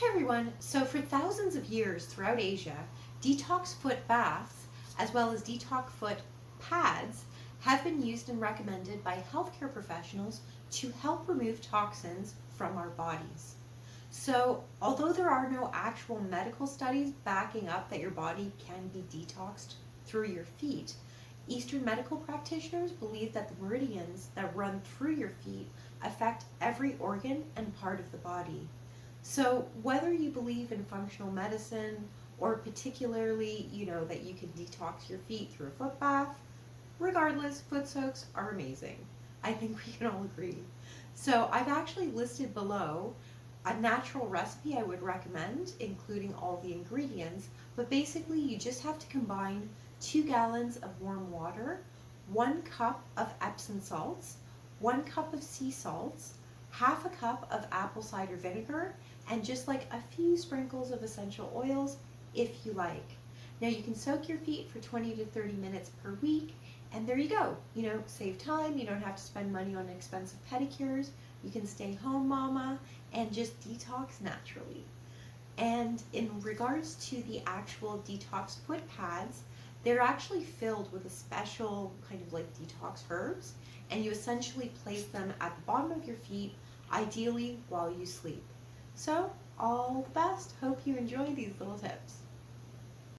Hi everyone. So for thousands of years throughout Asia, detox foot baths, as well as detox foot pads, have been used and recommended by healthcare professionals to help remove toxins from our bodies. So although there are no actual medical studies backing up that your body can be detoxed through your feet, Eastern medical practitioners believe that the meridians that run through your feet affect every organ and part of the body. So whether you believe in functional medicine or particularly, that you can detox your feet through a foot bath, regardless, foot soaks are amazing. I think we can all agree. So I've actually listed below a natural recipe I would recommend, including all the ingredients, but basically you just have to combine 2 gallons of warm water, 1 cup of epsom salts, 1 cup of sea salts, half a cup of apple cider vinegar, and just like a few sprinkles of essential oils if you like. Now you can soak your feet for 20 to 30 minutes per week, and there you go. Save time, you don't have to spend money on expensive pedicures, you can stay home mama and just detox naturally. And in regards to the actual detox foot pads, they're actually filled with a special kind of like detox herbs, and you essentially place them at the bottom of your feet, ideally while you sleep. So, all the best. Hope you enjoy these little tips.